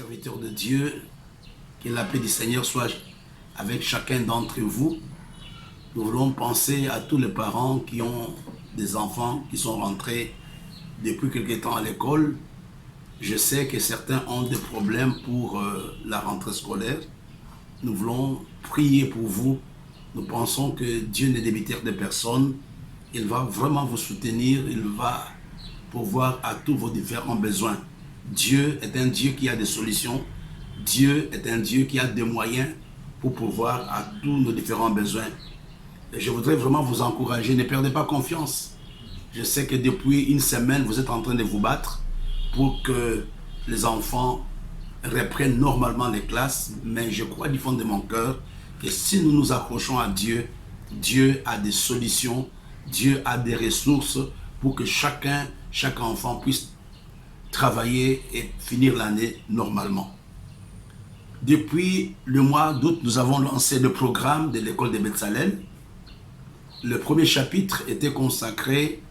serviteurs de Dieu, que la paix du Seigneur soit avec chacun d'entre vous. Nous voulons penser à tous les parents qui ont des enfants qui sont rentrés depuis quelque temps à l'école. Je sais que certains ont des problèmes pour la rentrée scolaire. Nous voulons prier pour vous. Nous pensons que Dieu n'est débiteur de personne. Il va vraiment vous soutenir. Il va pourvoir à tous vos différents besoins. Dieu est un Dieu qui a des solutions. Dieu est un Dieu qui a des moyens pour pourvoir à tous nos différents besoins. Et je voudrais vraiment vous encourager. Ne perdez pas confiance. Je sais que depuis une semaine, vous êtes en train de vous battre pour que les enfants reprennent normalement les classes. Mais je crois du fond de mon cœur que si nous nous accrochons à Dieu, Dieu a des solutions, Dieu a des ressources pour que chaque enfant puisse travailler et finir l'année normalement. Depuis le mois d'août, nous avons lancé le programme de l'école de Bethsalem. Le premier chapitre était consacré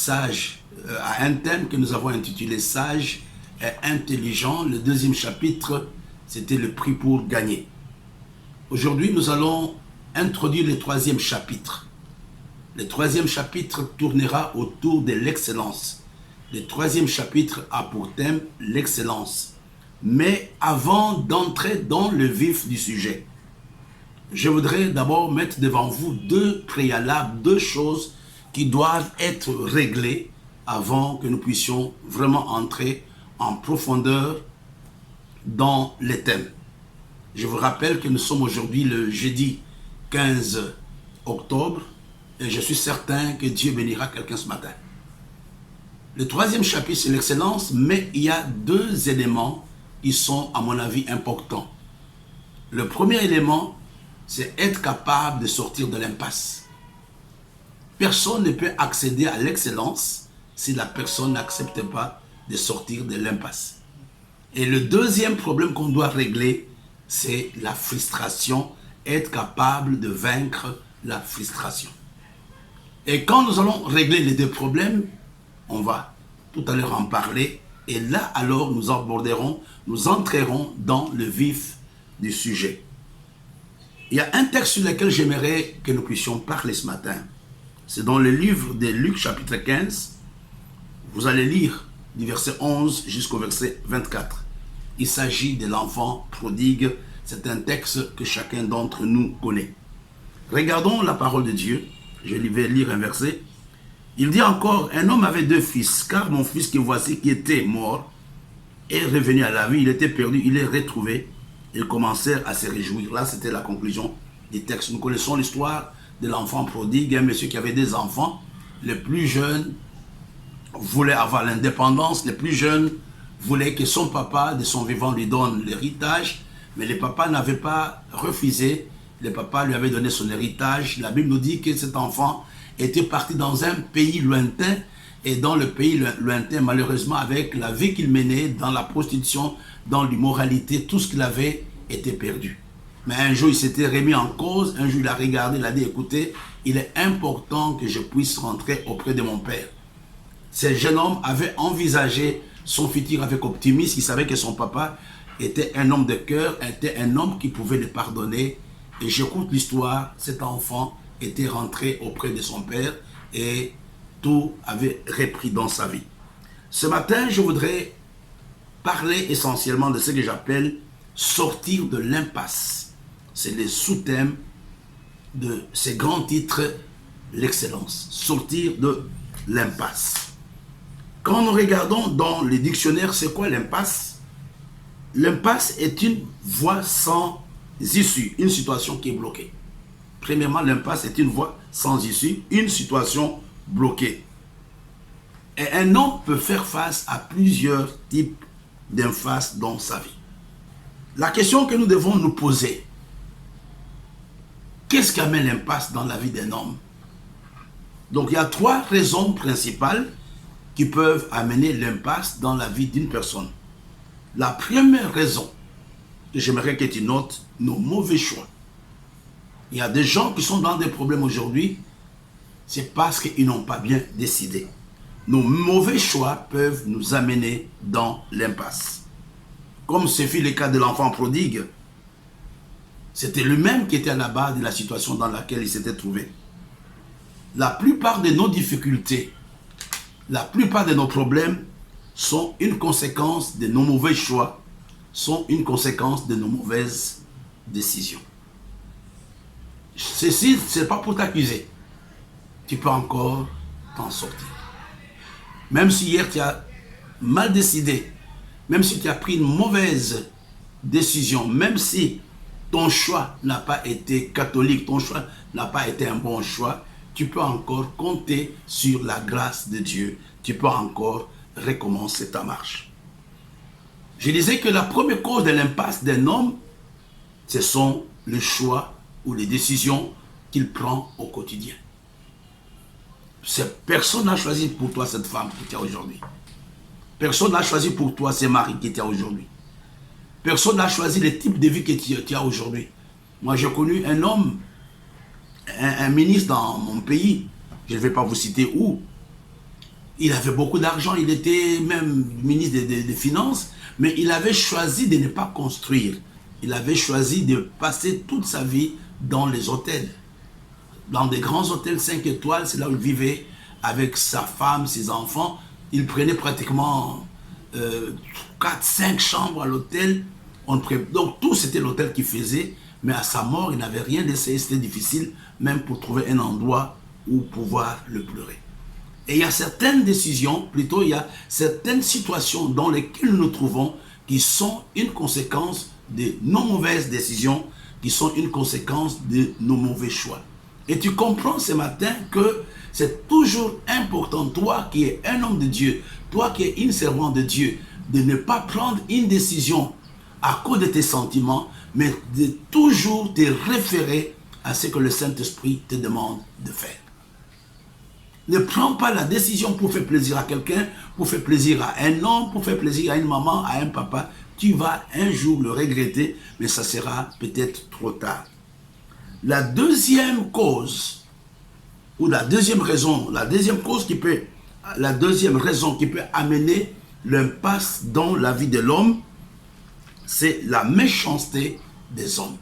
à un thème que nous avons intitulé « Sage et intelligent ». Le deuxième chapitre, c'était le prix pour gagner. Aujourd'hui, nous allons introduire le troisième chapitre. Le troisième chapitre tournera autour de l'excellence. Le troisième chapitre a pour thème l'excellence. Mais avant d'entrer dans le vif du sujet, je voudrais d'abord mettre devant vous deux préalables, deux choses qui doivent être réglées avant que nous puissions vraiment entrer en profondeur dans les thèmes. Je vous rappelle que nous sommes aujourd'hui le jeudi 15 octobre et je suis certain que Dieu bénira quelqu'un ce matin. Le troisième chapitre, c'est l'excellence, mais il y a deux éléments qui sont, à mon avis, importants. Le premier élément, c'est être capable de sortir de l'impasse. Personne ne peut accéder à l'excellence si la personne n'accepte pas de sortir de l'impasse. Et le deuxième problème qu'on doit régler, c'est la frustration, être capable de vaincre la frustration. Et quand nous allons régler les deux problèmes, on va tout à l'heure en parler, et là alors nous entrerons dans le vif du sujet. Il y a un texte sur lequel j'aimerais que nous puissions parler ce matin. C'est dans le livre de Luc chapitre 15. Vous allez lire du verset 11 jusqu'au verset 24. Il s'agit de l'enfant prodigue. C'est un texte que chacun d'entre nous connaît. Regardons la parole de Dieu. Je vais lire un verset. Il dit encore, un homme avait deux fils, car mon fils que voici qui était mort est revenu à la vie, il était perdu, il est retrouvé. Ils commencèrent à se réjouir. Là, c'était la conclusion du texte. Nous connaissons l'histoire de l'enfant prodigue, un monsieur qui avait des enfants. Le plus jeune voulait avoir l'indépendance, le plus jeune voulait que son papa, de son vivant, lui donne l'héritage, mais le papa n'avait pas refusé. Le papa lui avait donné son héritage. La Bible nous dit que cet enfant était parti dans un pays lointain, et dans le pays lointain, malheureusement, avec la vie qu'il menait, dans la prostitution, dans l'immoralité, tout ce qu'il avait était perdu. Mais un jour, il s'était remis en cause, un jour, il a regardé, il a dit, écoutez, il est important que je puisse rentrer auprès de mon père. Ce jeune homme avait envisagé son futur avec optimisme, il savait que son papa était un homme de cœur, était un homme qui pouvait le pardonner. Et j'écoute l'histoire, cet enfant était rentré auprès de son père et tout avait repris dans sa vie. Ce matin, je voudrais parler essentiellement de ce que j'appelle sortir de l'impasse. C'est le sous-thème de ces grands titres, l'excellence. Sortir de l'impasse. Quand nous regardons dans les dictionnaires, c'est quoi l'impasse? L'impasse est une voie sans issue, une situation qui est bloquée. Premièrement, l'impasse est une voie sans issue, une situation bloquée. Et un homme peut faire face à plusieurs types d'impasses dans sa vie. La question que nous devons nous poser, qu'est-ce qui amène l'impasse dans la vie d'un homme? Donc il y a trois raisons principales qui peuvent amener l'impasse dans la vie d'une personne. La première raison, que j'aimerais que tu notes, nos mauvais choix. Il y a des gens qui sont dans des problèmes aujourd'hui, c'est parce qu'ils n'ont pas bien décidé. Nos mauvais choix peuvent nous amener dans l'impasse. comme ce fut le cas de l'enfant prodigue, c'était lui-même qui était à la base de la situation dans laquelle il s'était trouvé. La plupart de nos difficultés, la plupart de nos problèmes sont une conséquence de nos mauvais choix, sont une conséquence de nos mauvaises décisions. Ceci, ce n'est pas pour t'accuser. Tu peux encore t'en sortir. Même si hier tu as mal décidé, même si tu as pris une mauvaise décision, même si ton choix n'a pas été catholique, ton choix n'a pas été un bon choix, tu peux encore compter sur la grâce de Dieu. Tu peux encore recommencer ta marche. Je disais que la première cause de l'impasse d'un homme, ce sont les choix ou les décisions qu'il prend au quotidien. Personne n'a choisi pour toi cette femme que tu as aujourd'hui. Personne n'a choisi pour toi ce mari que tu as aujourd'hui. Personne n'a choisi le type de vie que tu as aujourd'hui. Moi, j'ai connu un homme, un ministre dans mon pays, je ne vais pas vous citer où. Il avait beaucoup d'argent, il était même ministre des Finances, mais il avait choisi de ne pas construire. Il avait choisi de passer toute sa vie dans les hôtels. Dans des grands hôtels 5 étoiles, c'est là où il vivait avec sa femme, ses enfants. Il prenait pratiquement 4-5 chambres à l'hôtel. Donc tout c'était l'hôtel qu'il faisait, mais à sa mort, il n'avait rien laissé. C'était difficile même pour trouver un endroit où pouvoir le pleurer. Et il y a certaines décisions, plutôt il y a certaines situations dans lesquelles nous nous trouvons qui sont une conséquence de nos mauvaises décisions, qui sont une conséquence de nos mauvais choix. Et tu comprends ce matin que c'est toujours important, toi qui es un homme de Dieu, toi qui es une servante de Dieu, de ne pas prendre une décision à cause de tes sentiments, mais de toujours te référer à ce que le Saint-Esprit te demande de faire. Ne prends pas la décision pour faire plaisir à quelqu'un, pour faire plaisir à un homme, pour faire plaisir à une maman, à un papa. Tu vas un jour le regretter, mais ça sera peut-être trop tard. La deuxième cause, ou la deuxième raison, la deuxième raison qui peut amener l'impasse dans la vie de l'homme, c'est la méchanceté des hommes.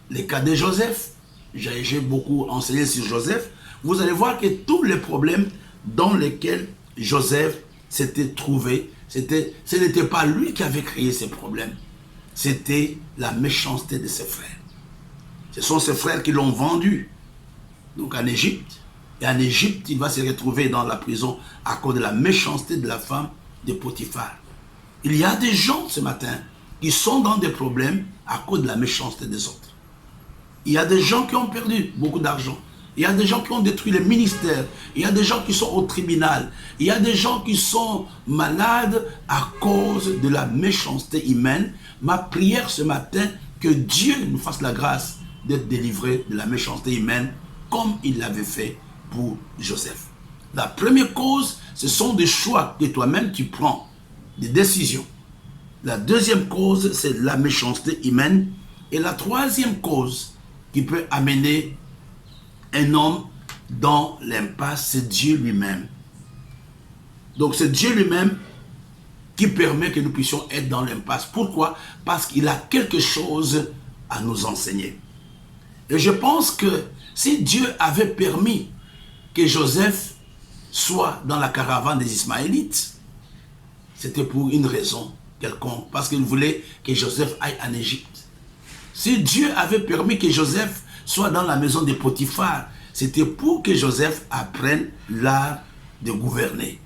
Le cas de Joseph, j'ai beaucoup enseigné sur Joseph, vous allez voir que tous les problèmes dans lesquels Joseph s'était trouvé, ce n'était pas lui qui avait créé ces problèmes, c'était la méchanceté de ses frères. Ce sont ses frères qui l'ont vendu donc en Égypte. Et en Égypte, il va se retrouver dans la prison à cause de la méchanceté de la femme de Potiphar. Il y a des gens ce matin qui sont dans des problèmes à cause de la méchanceté des autres. Il y a des gens qui ont perdu beaucoup d'argent. Il y a des gens qui ont détruit les ministères. Il y a des gens qui sont au tribunal. Il y a des gens qui sont malades à cause de la méchanceté humaine. Ma prière ce matin, que Dieu nous fasse la grâce d'être délivrés de la méchanceté humaine comme il l'avait fait pour Joseph. La première cause, ce sont des choix que toi-même tu prends, des décisions. La deuxième cause, c'est la méchanceté humaine. Et la troisième cause qui peut amener un homme dans l'impasse, c'est Dieu lui-même. Donc c'est Dieu lui-même qui permet que nous puissions être dans l'impasse. Pourquoi? Parce qu'il a quelque chose à nous enseigner. Et je pense que si Dieu avait permis que Joseph soit dans la caravane des Ismaélites, c'était pour une raison quelconque, parce qu'il voulait que Joseph aille en Égypte. Si Dieu avait permis que Joseph soit dans la maison de Potiphar, c'était pour que Joseph apprenne l'art de gouverner.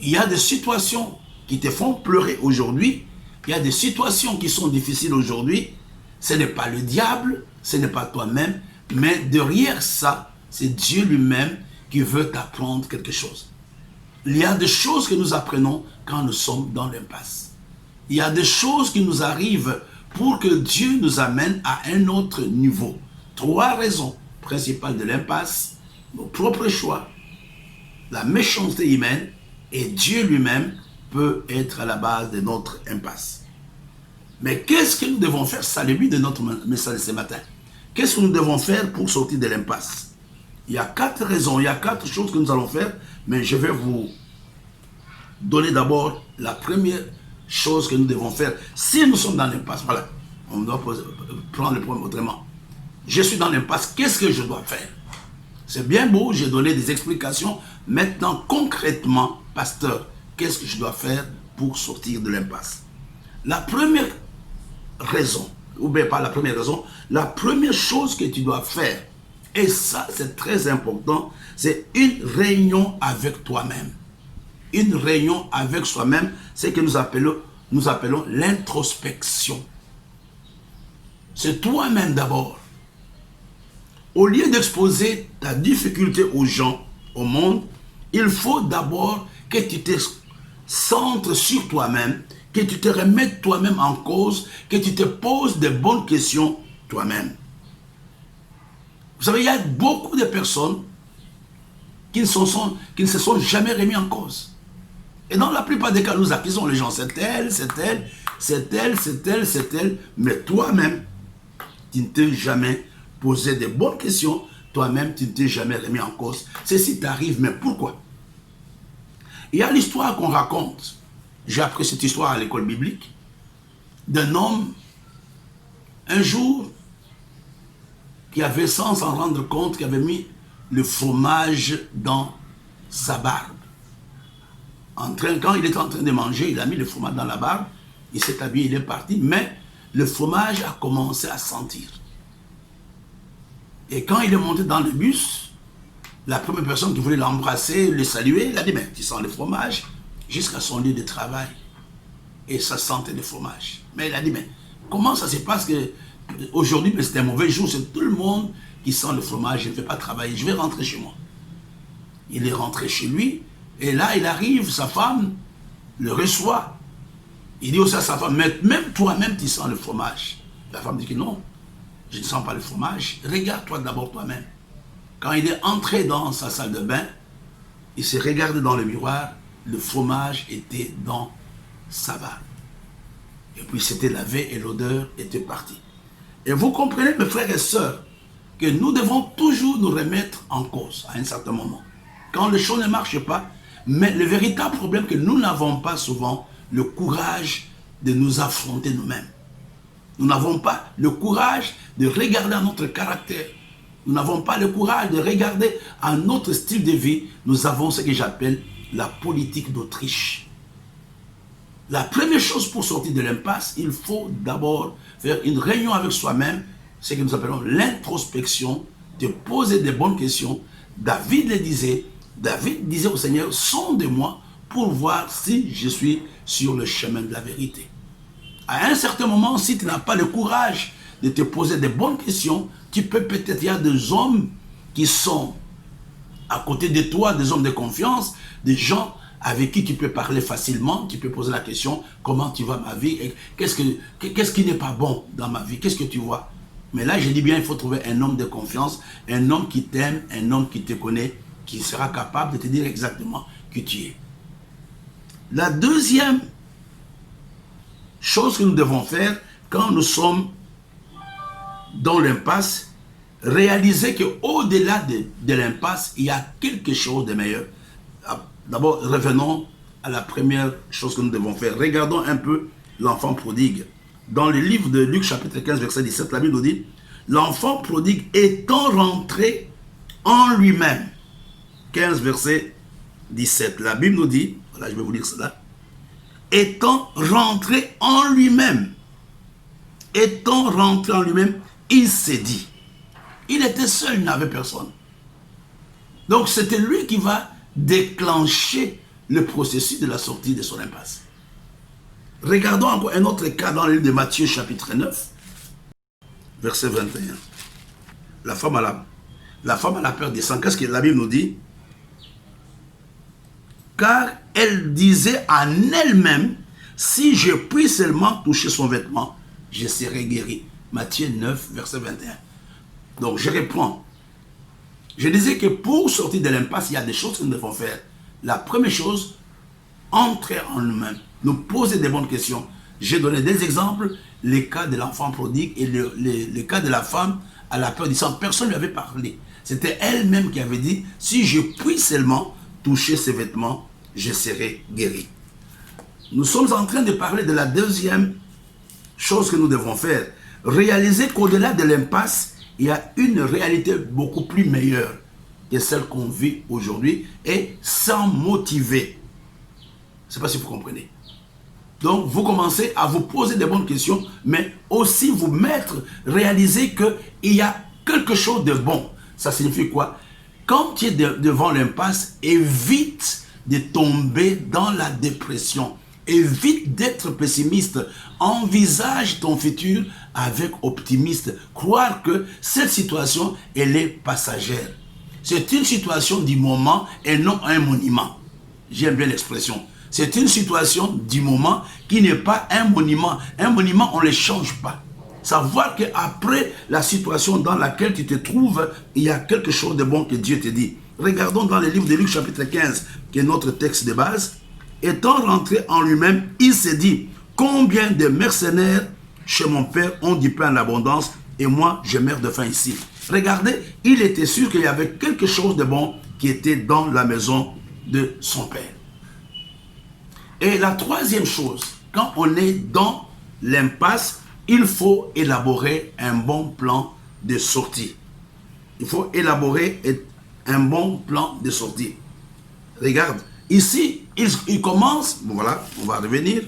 Il y a des situations qui te font pleurer aujourd'hui, il y a des situations qui sont difficiles aujourd'hui, ce n'est pas le diable, ce n'est pas toi-même, mais derrière ça, c'est Dieu lui-même qui veut t'apprendre quelque chose. Il y a des choses que nous apprenons quand nous sommes dans l'impasse. Il y a des choses qui nous arrivent pour que Dieu nous amène à un autre niveau. 3 raisons principales de l'impasse: nos propres choix, la méchanceté humaine, et Dieu lui-même peut être à la base de notre impasse. Mais qu'est-ce que nous devons faire? C'est le but de notre message ce matin. Qu'est-ce que nous devons faire pour sortir de l'impasse? Il y a 4 raisons, il y a 4 choses que nous allons faire, mais je vais vous donner d'abord la première chose que nous devons faire si nous sommes dans l'impasse. Voilà, on doit prendre le problème autrement. Je suis dans l'impasse, qu'est-ce que je dois faire? C'est bien beau, j'ai donné des explications. Maintenant, concrètement, pasteur, qu'est-ce que je dois faire pour sortir de l'impasse? La première raison, ou bien pas la première raison, la première chose que tu dois faire, et ça c'est très important, c'est une réunion avec toi-même. Une réunion avec soi-même, c'est que nous appelons l'introspection. C'est toi-même d'abord. Au lieu d'exposer ta difficulté aux gens, au monde, il faut d'abord que tu te centres sur toi-même, que tu te remettes toi-même en cause, que tu te poses de bonnes questions toi-même. Vous savez, il y a beaucoup de personnes qui ne se sont jamais remis en cause. Et dans la plupart des cas, nous accusons les gens, c'est elle, c'est elle, c'est elle, c'est elle, c'est elle, mais toi-même, tu ne t'es jamais posé de bonnes questions, toi-même, tu ne t'es jamais remis en cause. Ceci t'arrive, mais pourquoi? Il y a l'histoire qu'on raconte, j'ai appris cette histoire à l'école biblique, d'un homme, un jour, qui avait, sans s'en rendre compte, qui avait mis le fromage dans sa barbe. Quand il était en train de manger, il a mis le fromage dans la barbe, il s'est habillé, il est parti, mais le fromage a commencé à sentir. Et quand il est monté dans le bus, la première personne qui voulait l'embrasser, le saluer, il a dit, mais tu sens le fromage, jusqu'à son lieu de travail. Et ça sentait le fromage. Mais il a dit, mais comment ça se passe que aujourd'hui, c'est un mauvais jour, c'est tout le monde qui sent le fromage, je ne vais pas travailler, je vais rentrer chez moi. Il est rentré chez lui, et là, il arrive, sa femme le reçoit. Il dit aussi à sa femme, mais même toi-même, tu sens le fromage. La femme dit que non, je ne sens pas le fromage. Regarde-toi d'abord toi-même. Quand il est entré dans sa salle de bain, il s'est regardé dans le miroir, le fromage était dans sa barbe. Et puis, c'était lavé et l'odeur était partie. Et vous comprenez, mes frères et sœurs, que nous devons toujours nous remettre en cause à un certain moment. Quand les choses ne marchent pas, mais le véritable problème que nous n'avons pas souvent le courage de nous affronter nous-mêmes. Nous n'avons pas le courage de regarder à notre caractère. Nous n'avons pas le courage de regarder à notre style de vie. Nous avons ce que j'appelle la politique d'Autriche. La première chose pour sortir de l'impasse, il faut d'abord faire une réunion avec soi-même, ce que nous appelons l'introspection, de poser des bonnes questions. David disait au Seigneur, sonde-moi pour voir si je suis sur le chemin de la vérité. À un certain moment, si tu n'as pas le courage de te poser des bonnes questions, tu peux peut-être, il y a des hommes qui sont à côté de toi, des hommes de confiance, des gens avec qui tu peux parler facilement, tu peux poser la question, comment tu vois ma vie, qu'est-ce qui n'est pas bon dans ma vie, qu'est-ce que tu vois? Mais là, je dis bien, il faut trouver un homme de confiance, un homme qui t'aime, un homme qui te connaît, qui sera capable de te dire exactement qui tu es. La deuxième chose que nous devons faire quand nous sommes dans l'impasse, réaliser qu'au-delà de l'impasse, il y a quelque chose de meilleur. D'abord, revenons à la première chose que nous devons faire. Regardons un peu l'enfant prodigue. Dans le livre de Luc chapitre 15, verset 17, la Bible nous dit, l'enfant prodigue étant rentré en lui-même. 15, verset 17. La Bible nous dit, voilà, je vais vous lire cela, étant rentré en lui-même, il s'est dit, il était seul, il n'avait personne. Donc c'était lui qui va déclencher le processus de la sortie de son impasse. Regardons encore un autre cas dans le livre de Matthieu chapitre 9, verset 21. La femme a la peur des sangs. Qu'est-ce que la Bible nous dit? Car elle disait en elle-même, si je puis seulement toucher son vêtement, je serai guéri. Matthieu 9, verset 21. Donc je reprends. Je disais que pour sortir de l'impasse, il y a des choses que nous devons faire. La première chose, entrer en nous-mêmes, nous poser des bonnes questions. J'ai donné des exemples, les cas de l'enfant prodigue et le cas de la femme à la peur du sang. Personne ne lui avait parlé. C'était elle-même qui avait dit, si je puis seulement toucher ses vêtements, je serai guéri. nous sommes en train de parler de la deuxième chose que nous devons faire. Réaliser qu'au-delà de l'impasse, il y a une réalité beaucoup plus meilleure que celle qu'on vit aujourd'hui et sans motiver. Je ne sais pas si vous comprenez. Donc, vous commencez à vous poser des bonnes questions, mais aussi vous mettre, réaliser qu'il y a quelque chose de bon. Ça signifie quoi? Quand tu es devant l'impasse, évite de tomber dans la dépression. Évite d'être pessimiste. Envisage ton futur avec optimisme. Croire que cette situation, elle est passagère. C'est une situation du moment et non un monument. J'aime bien l'expression. C'est une situation du moment qui n'est pas un monument. Un monument, on ne le change pas. Savoir qu'après la situation dans laquelle tu te trouves, il y a quelque chose de bon que Dieu te dit. Regardons dans le livre de Luc chapitre 15, qui est notre texte de base. Étant rentré en lui-même, il s'est dit, combien de mercenaires chez mon père ont du pain en abondance et moi je meurs de faim ici. Regardez, il était sûr qu'il y avait quelque chose de bon qui était dans la maison de son père. Et la troisième chose, quand on est dans l'impasse, il faut élaborer un bon plan de sortie. Il faut élaborer un bon plan de sortie. Regarde, ici, il commence, bon voilà, on va revenir.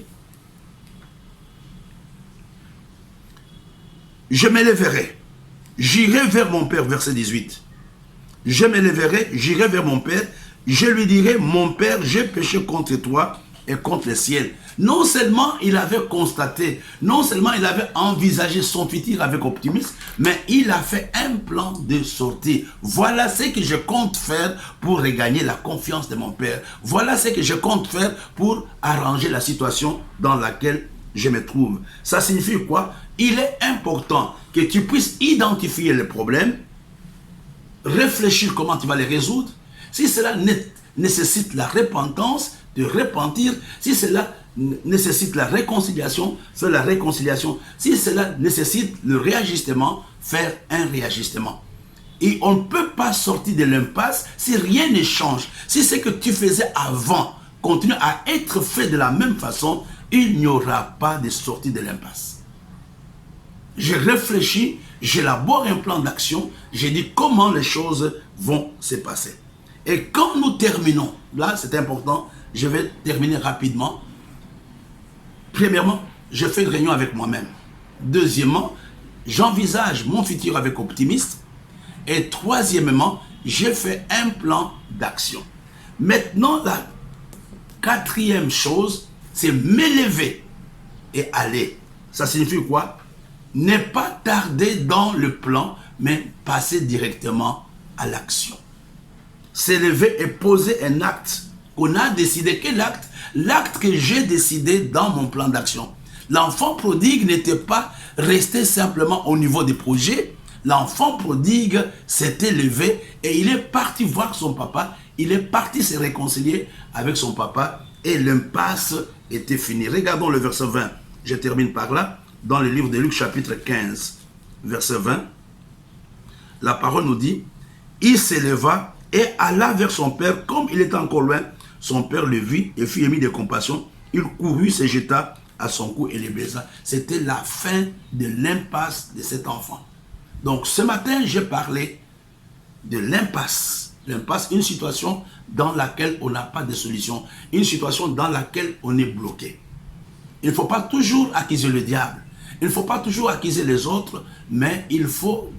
Je m'élèverai, j'irai vers mon père, verset 18. Je m'élèverai, j'irai vers mon père, je lui dirai, mon père, j'ai péché contre toi et contre le ciel. Non seulement il avait constaté, non seulement il avait envisagé son futur avec optimisme, mais il a fait un plan de sortie. Voilà ce que je compte faire pour regagner la confiance de mon père. Voilà ce que je compte faire pour arranger la situation dans laquelle je me trouve. Ça signifie quoi? Il est important que tu puisses identifier les problèmes, réfléchir comment tu vas les résoudre. Si cela nécessite la repentance, de repentir. Si cela nécessite la réconciliation, faire la réconciliation. Si cela nécessite le réajustement, faire un réajustement. Et on ne peut pas sortir de l'impasse si rien ne change. Si ce que tu faisais avant continue à être fait de la même façon, il n'y aura pas de sortie de l'impasse. Je réfléchis, j'élabore un plan d'action, je dis comment les choses vont se passer. Et quand nous terminons, là c'est important, je vais terminer rapidement. Premièrement, je fais une réunion avec moi-même. Deuxièmement, j'envisage mon futur avec optimisme. Et troisièmement, je fais un plan d'action. Maintenant, la quatrième chose, c'est m'élever et aller. Ça signifie quoi? Ne pas tarder dans le plan, mais passer directement à l'action. S'élever et poser un acte qu'on a décidé. Quel acte? L'acte que j'ai décidé dans mon plan d'action. L'enfant prodigue n'était pas resté simplement au niveau des projets. L'enfant prodigue s'est élevé et il est parti voir son papa. Il est parti se réconcilier avec son papa et l'impasse était finie. Regardons le verset 20. Je termine par là. Dans le livre de Luc chapitre 15, verset 20. La parole nous dit, il s'éleva et alla vers son père. Comme il était encore loin, son père le vit et fut ému de compassion. Il courut, se jeta à son cou et le baisa. C'était la fin de l'impasse de cet enfant. Donc ce matin, j'ai parlé de l'impasse. L'impasse, une situation dans laquelle on n'a pas de solution. Une situation dans laquelle on est bloqué. Il ne faut pas toujours accuser le diable. Il ne faut pas toujours accuser les autres, mais il faut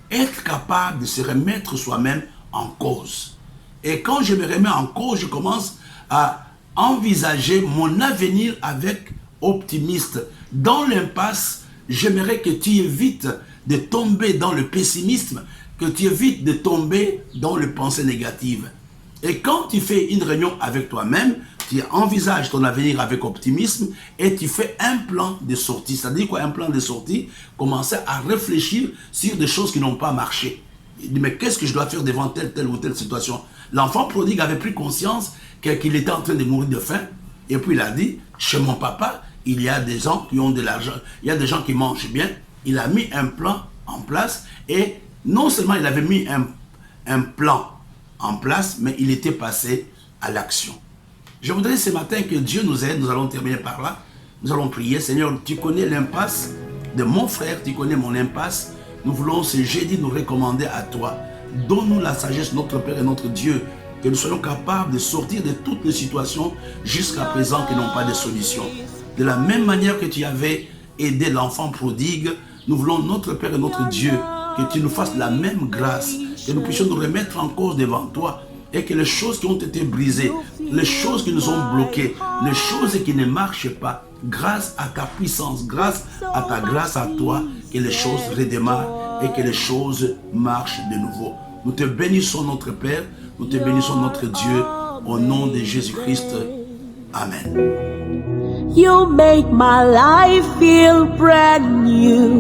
être capable de se remettre soi-même en cause. Et quand je me remets en cause, je commence à envisager mon avenir avec optimisme. Dans l'impasse, j'aimerais que tu évites de tomber dans le pessimisme, que tu évites de tomber dans les pensées négatives. Et quand tu fais une réunion avec toi-même, tu envisages ton avenir avec optimisme et tu fais un plan de sortie. Ça dit quoi, un plan de sortie? Commencer à réfléchir sur des choses qui n'ont pas marché. Il dit, mais qu'est-ce que je dois faire devant telle ou telle situation? L'enfant prodigue avait pris conscience qu'il était en train de mourir de faim. Et puis il a dit, chez mon papa, il y a des gens qui ont de l'argent, il y a des gens qui mangent bien. Il a mis un plan en place et non seulement il avait mis un plan en place, mais il était passé à l'action. Je voudrais ce matin que Dieu nous aide. Nous allons terminer par là. Nous allons prier. Seigneur, tu connais l'impasse de mon frère, tu connais mon impasse. Nous voulons ce jeudi nous recommander à toi. Donne-nous la sagesse, notre Père et notre Dieu, que nous soyons capables de sortir de toutes les situations jusqu'à présent qui n'ont pas de solution. De la même manière que tu avais aidé l'enfant prodigue, nous voulons, notre Père et notre Dieu, que tu nous fasses la même grâce, que nous puissions nous remettre en cause devant toi et que les choses qui ont été brisées, les choses qui nous ont bloqués, les choses qui ne marchent pas, grâce à ta puissance, grâce à ta grâce à toi, que les choses redémarrent et que les choses marchent de nouveau. Nous te bénissons notre Père, nous te bénissons notre Dieu, au nom de Jésus-Christ. Amen. You make my life feel brand new.